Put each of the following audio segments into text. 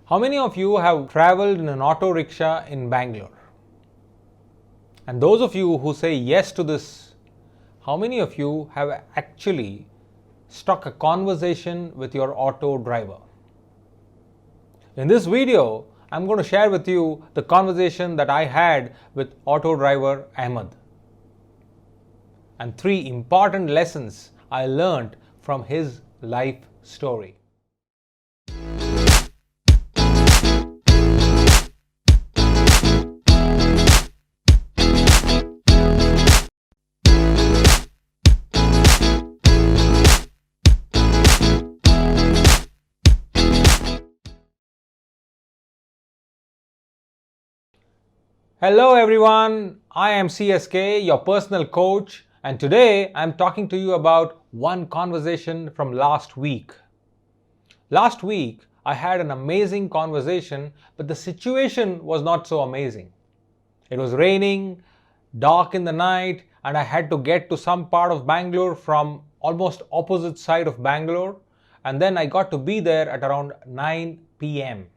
How many of you have traveled in an auto rickshaw in Bangalore? And those of you who say yes to this, how many of you have actually struck a conversation with your auto driver? In this video, I'm going to share with you the conversation that I had with auto driver Ahmed and 3 important lessons I learned from his life story. Hello everyone, I am CSK, your personal coach, and today I'm talking to you about one conversation from last week. Last week I had an amazing conversation, but the situation was not so amazing. It was raining, dark in the night, and I had to get to some part of Bangalore from almost opposite side of Bangalore, and then I got to be there at around 9 p.m.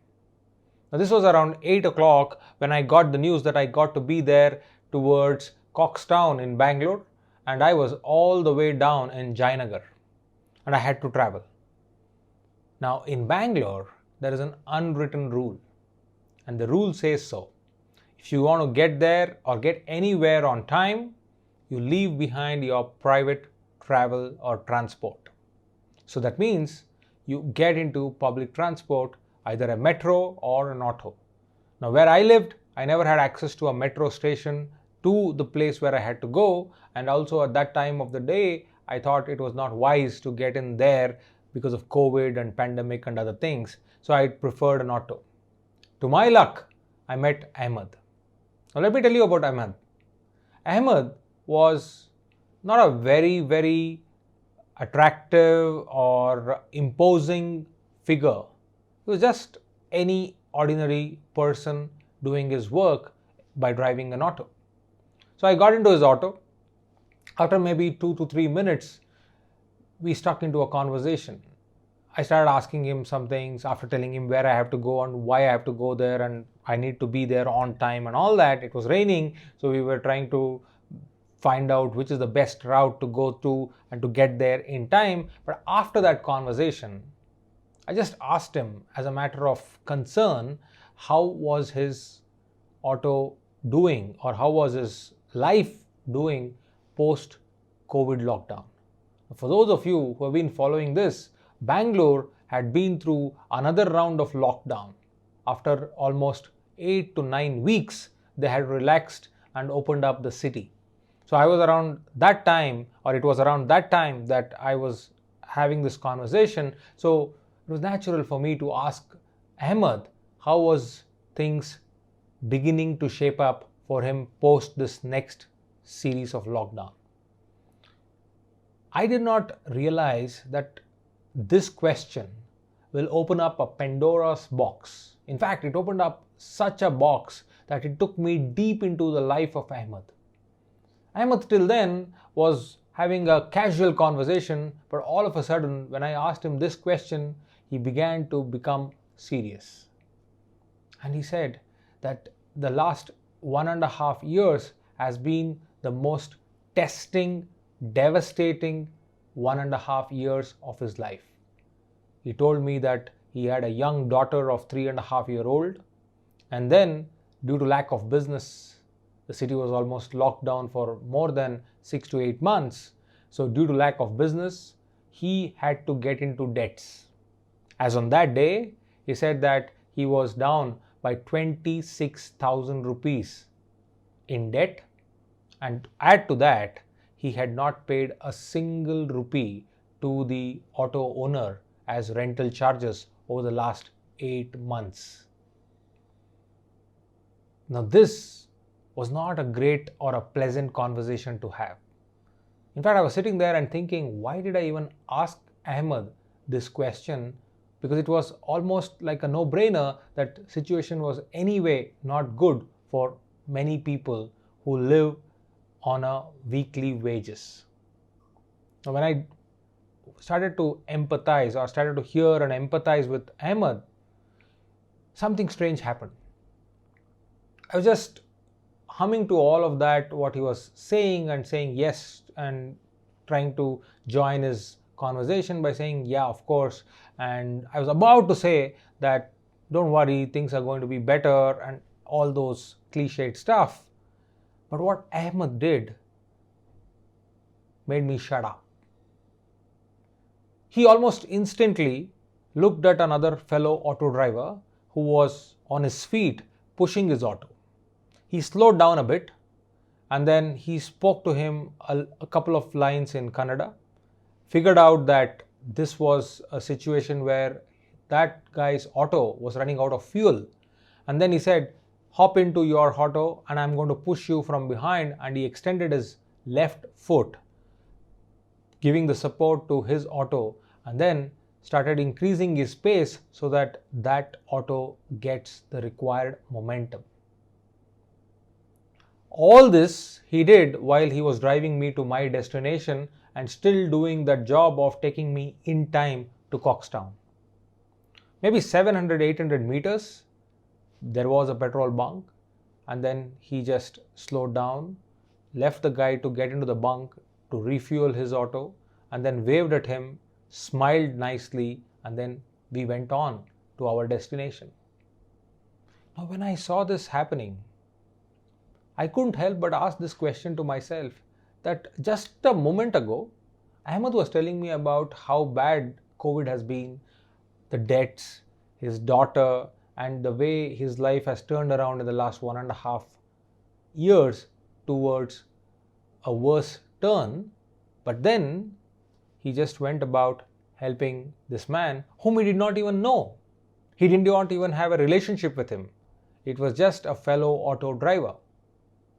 Now, this was around 8 o'clock when I got the news that I got to be there towards Coxtown in Bangalore, and I was all the way down in Jayanagar and I had to travel. Now, in Bangalore, there is an unwritten rule, and the rule says so. If you want to get there or get anywhere on time, you leave behind your private travel or transport. So that means you get into public transport, either a metro or an auto. Now, where I lived, I never had access to a metro station to the place where I had to go, and also at that time of the day, I thought it was not wise to get in there because of COVID and pandemic and other things, so I preferred an auto. To my luck, I met Ahmed. Now, let me tell you about Ahmed. Ahmed was not a very attractive or imposing figure. He was just any ordinary person doing his work by driving an auto. So I got into his auto. After maybe 2 to 3 minutes, we stuck into a conversation. I started asking him some things after telling him where I have to go and why I have to go there and I need to be there on time and all that. It was raining, so we were trying to find out which is the best route to go to and to get there in time. But after that conversation, I just asked him as a matter of concern, how was his auto doing or how was his life doing post COVID lockdown. For those of you who have been following this, Bangalore had been through another round of lockdown. After almost 8 to 9 weeks, they had relaxed and opened up the city. So I was around that time, or it was around that time that I was having this conversation. So it was natural for me to ask Ahmed how was things beginning to shape up for him post this next series of lockdown. I did not realize that this question will open up a Pandora's box. In fact, it opened up such a box that it took me deep into the life of Ahmed. Ahmed till then was having a casual conversation, but all of a sudden when I asked him this question, he began to become serious. And he said that the last 1.5 years has been the most testing, devastating 1.5 years of his life. He told me that he had a young daughter of 3.5-year-old, and then due to lack of business, the city was almost locked down for more than 6 to 8 months. So due to lack of business, he had to get into debts. As on that day, he said that he was down by 26,000 rupees in debt, and add to that, he had not paid a single rupee to the auto owner as rental charges over the last 8 months. Now this was not a great or a pleasant conversation to have. In fact, I was sitting there and thinking, why did I even ask Ahmed this question? Because it was almost like a no-brainer that situation was anyway not good for many people who live on a weekly wages. Now, when I started to empathize or started to hear and empathize with Ahmed, something strange happened. I was just humming to all of that, what he was saying, and saying yes, and trying to join his conversation by saying, yeah, of course. And I was about to say that, don't worry, things are going to be better, and all those cliched stuff. But what Ahmed did made me shut up. He almost instantly looked at another fellow auto driver who was on his feet pushing his auto. He slowed down a bit, and then he spoke to him a couple of lines in Kannada, figured out that this was a situation where that guy's auto was running out of fuel. And then he said, hop into your auto and I'm going to push you from behind. And he extended his left foot, giving the support to his auto, and then started increasing his pace so that that auto gets the required momentum. All this he did while he was driving me to my destination and still doing that job of taking me in time to Coxtown. Maybe 700-800 meters, there was a petrol bunk, and then he just slowed down, left the guy to get into the bunk to refuel his auto, and then waved at him, smiled nicely, and then we went on to our destination. Now, when I saw this happening, I couldn't help but ask this question to myself, that just a moment ago, Ahmed was telling me about how bad COVID has been, the debts, his daughter, and the way his life has turned around in the last 1.5 years towards a worse turn. But then he just went about helping this man whom he did not even know. He did not even have a relationship with him. It was just a fellow auto driver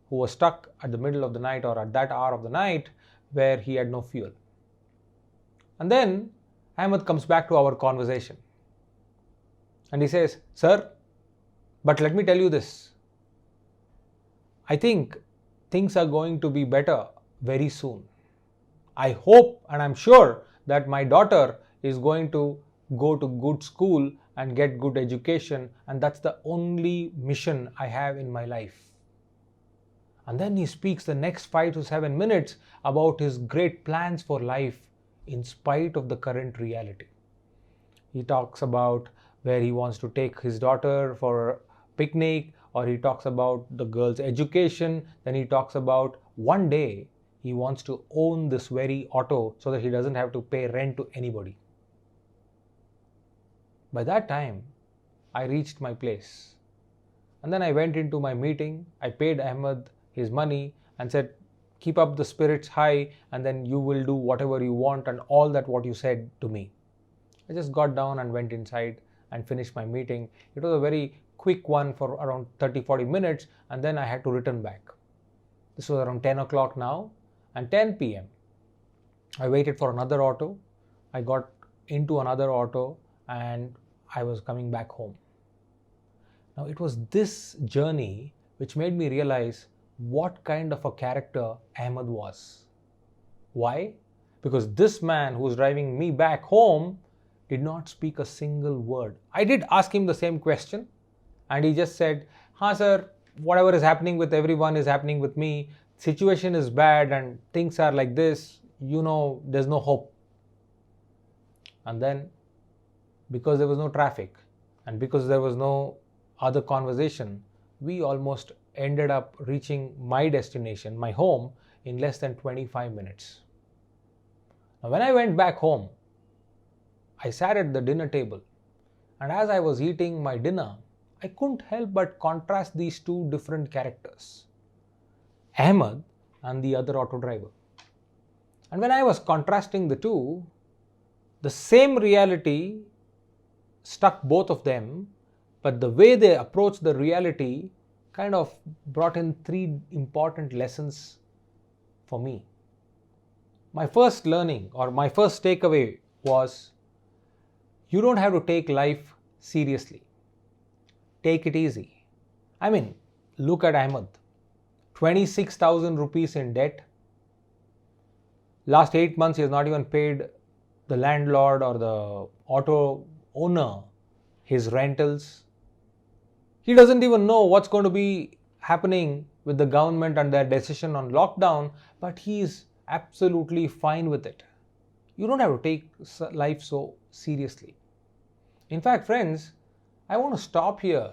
who was stuck at the middle of the night, or at that hour of the night where he had no fuel. And then Ahmed comes back to our conversation and he says, sir, but let me tell you this. I think things are going to be better very soon. I hope and I'm sure that my daughter is going to go to good school and get good education, and that's the only mission I have in my life. And then he speaks the next 5 to 7 minutes about his great plans for life in spite of the current reality. He talks about where he wants to take his daughter for a picnic, or he talks about the girl's education. Then he talks about one day he wants to own this very auto so that he doesn't have to pay rent to anybody. By that time, I reached my place. And then I went into my meeting. I paid Ahmed his money and said, keep up the spirits high, and then you will do whatever you want, and all that what you said to me. I just got down and went inside and finished my meeting. It was a very quick one for around 30-40 minutes, and then I had to return back. This was around 10 o'clock now, and 10 p.m. I waited for another auto. I got into another auto and I was coming back home. Now, it was this journey which made me realize what kind of a character Ahmed was. Why? Because this man who was driving me back home did not speak a single word. I did ask him the same question, and he just said, "Ha sir, whatever is happening with everyone is happening with me. Situation is bad and things are like this. You know, there's no hope." And then, because there was no traffic and because there was no other conversation, we almost ended up reaching my destination, my home, in less than 25 minutes. Now, when I went back home, I sat at the dinner table, and as I was eating my dinner, I couldn't help but contrast these two different characters, Ahmed and the other auto driver. And when I was contrasting the two, the same reality struck both of them, but the way they approached the reality kind of brought in 3 important lessons for me. My first learning, or my first takeaway, was you don't have to take life seriously. Take it easy. I mean, look at Ahmed. 26,000 rupees in debt. Last 8 months he has not even paid the landlord or the auto owner his rentals. He doesn't even know what's going to be happening with the government and their decision on lockdown, but he is absolutely fine with it. You don't have to take life so seriously. In fact, friends, I want to stop here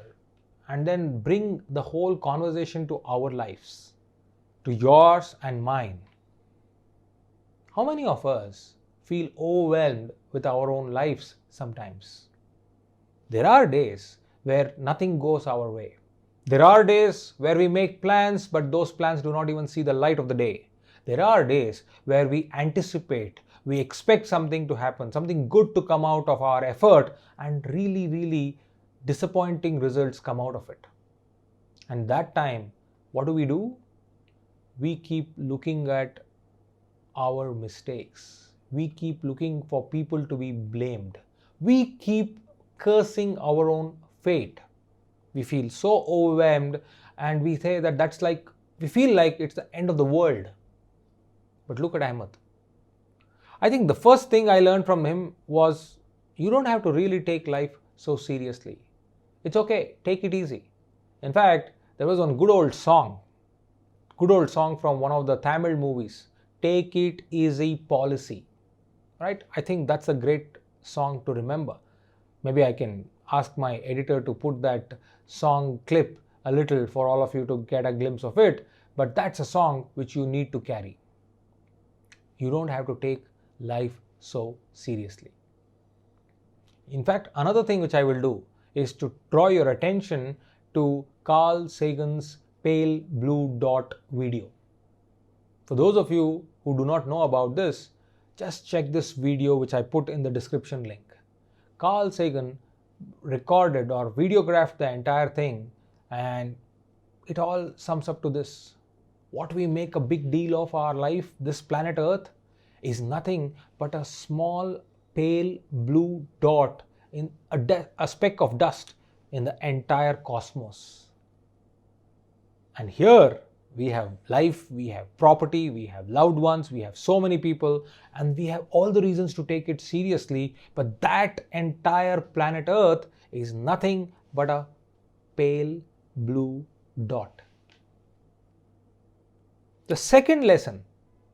and then bring the whole conversation to our lives, to yours and mine. How many of us feel overwhelmed with our own lives sometimes? There are days where nothing goes our way. There are days where we make plans, but those plans do not even see the light of the day. There are days where we anticipate, we expect something to happen, something good to come out of our effort, and really disappointing results come out of it. And that time, what do? We keep looking at our mistakes. We keep looking for people to be blamed. We keep cursing our own fate. We feel so overwhelmed and we say that we feel like it's the end of the world. But look at Ahmed. I think the first thing I learned from him was you don't have to really take life so seriously. It's okay, take it easy. In fact, there was one good old song from one of the Tamil movies, Take It Easy Policy. Right? I think that's a great song to remember. Maybe I can ask my editor to put that song clip a little for all of you to get a glimpse of it, but that's a song which you need to carry. You don't have to take life so seriously. In fact, another thing which I will do is to draw your attention to Carl Sagan's Pale Blue Dot video. For those of you who do not know about this, just check this video which I put in the description link. Carl Sagan recorded or videographed the entire thing, and it all sums up to this. What we make a big deal of our life, this planet Earth, is nothing but a small pale blue dot in a speck of dust in the entire cosmos. And here we have life, we have property, we have loved ones, we have so many people, and we have all the reasons to take it seriously, but that entire planet Earth is nothing but a pale blue dot. The second lesson,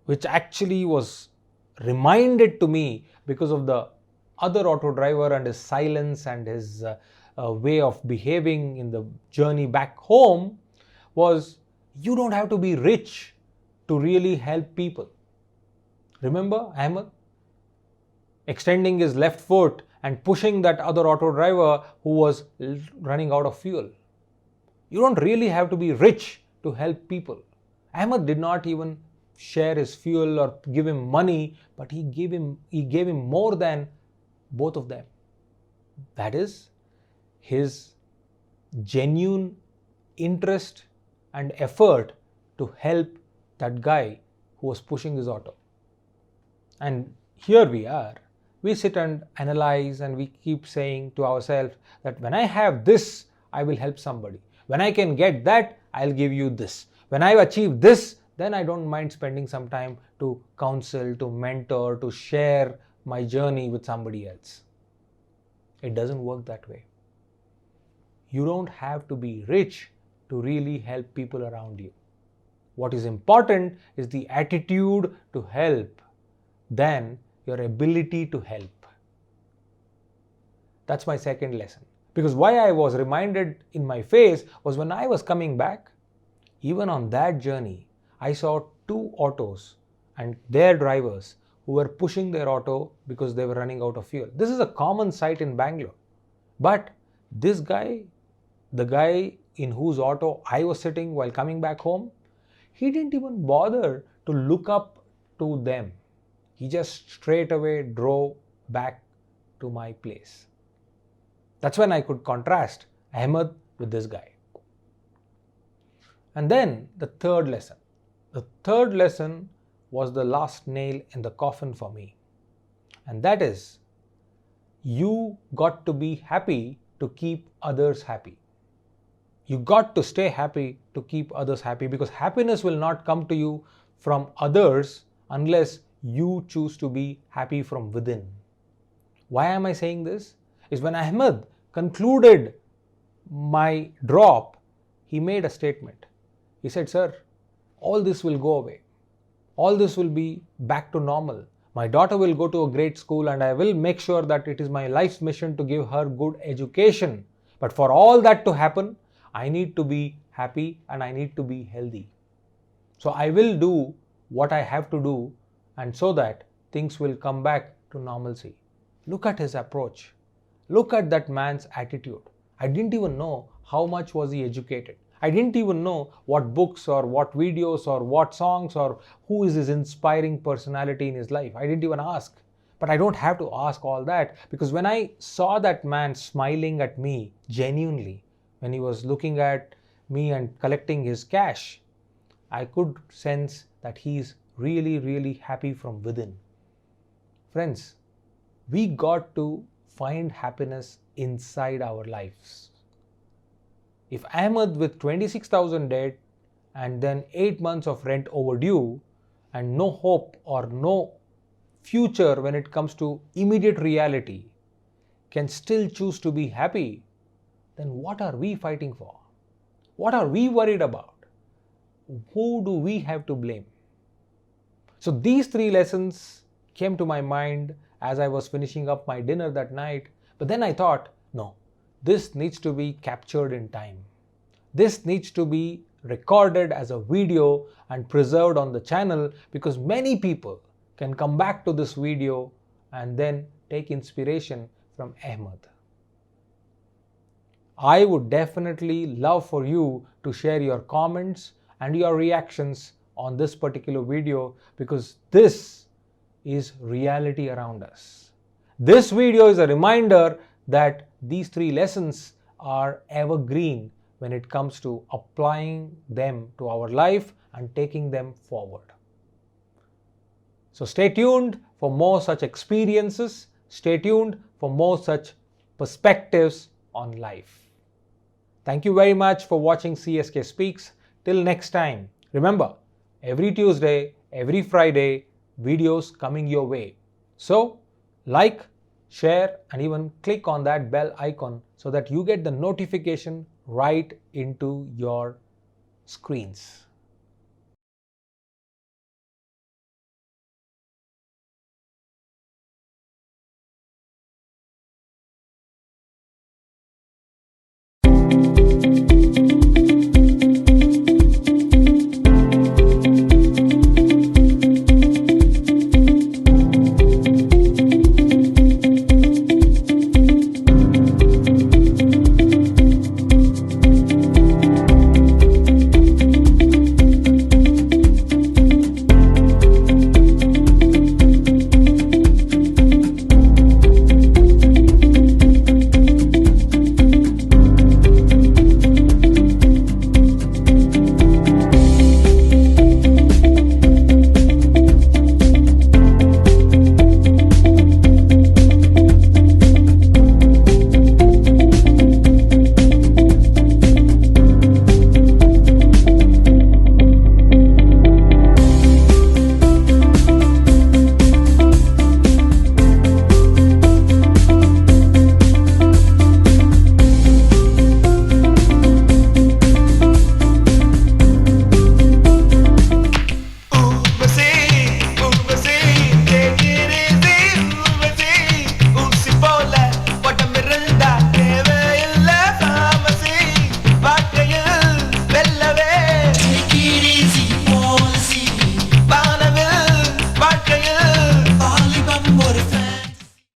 which actually was reminded to me because of the other auto driver and his silence and his way of behaving in the journey back home, was you don't have to be rich to really help people. Remember Ahmed extending his left foot and pushing that other auto driver who was running out of fuel. You don't really have to be rich to help people. Ahmed did not even share his fuel or give him money, but he gave him more than both of them. That is his genuine interest and effort to help that guy who was pushing his auto. And here we are. We sit and analyze and we keep saying to ourselves that when I have this, I will help somebody. When I can get that, I'll give you this. When I've achieved this, then I don't mind spending some time to counsel, to mentor, to share my journey with somebody else. It doesn't work that way. You don't have to be rich to really help people around you. What is important is the attitude to help than your ability to help. That's my second lesson. Because why I was reminded in my face was when I was coming back, even on that journey, I saw two autos and their drivers who were pushing their auto because they were running out of fuel. This is a common sight in Bangalore. But this guy, the guy in whose auto I was sitting while coming back home, he didn't even bother to look up to them. He just straight away drove back to my place. That's when I could contrast Ahmed with this guy. And then the third lesson. The third lesson was the last nail in the coffin for me. And that is, you got to be happy to keep others happy. You got to stay happy to keep others happy, because happiness will not come to you from others unless you choose to be happy from within. Why am I saying this? Is when Ahmed concluded my drop, he made a statement. He said, "Sir, all this will go away. All this will be back to normal. My daughter will go to a great school and I will make sure that it is my life's mission to give her good education. But for all that to happen, I need to be happy and I need to be healthy. So I will do what I have to do, and so that things will come back to normalcy." Look at his approach. Look at that man's attitude. I didn't even know how much was he educated. I didn't even know what books or what videos or what songs or who is his inspiring personality in his life. I didn't even ask. But I don't have to ask all that, because when I saw that man smiling at me genuinely, when he was looking at me and collecting his cash, I could sense that he is really, really happy from within. Friends, we got to find happiness inside our lives. If Ahmed with 26,000 debt and then 8 months of rent overdue and no hope or no future when it comes to immediate reality can still choose to be happy, then what are we fighting for? What are we worried about? Who do we have to blame? So these 3 lessons came to my mind as I was finishing up my dinner that night. But then I thought, no, this needs to be captured in time. This needs to be recorded as a video and preserved on the channel, because many people can come back to this video and then take inspiration from Ahmed. I would definitely love for you to share your comments and your reactions on this particular video, because this is reality around us. This video is a reminder that these 3 lessons are evergreen when it comes to applying them to our life and taking them forward. So stay tuned for more such experiences. Stay tuned for more such perspectives on life. Thank you very much for watching CSK Speaks. Till next time, remember, every Tuesday, every Friday, videos coming your way. So, like, share, and even click on that bell icon so that you get the notification right into your screens.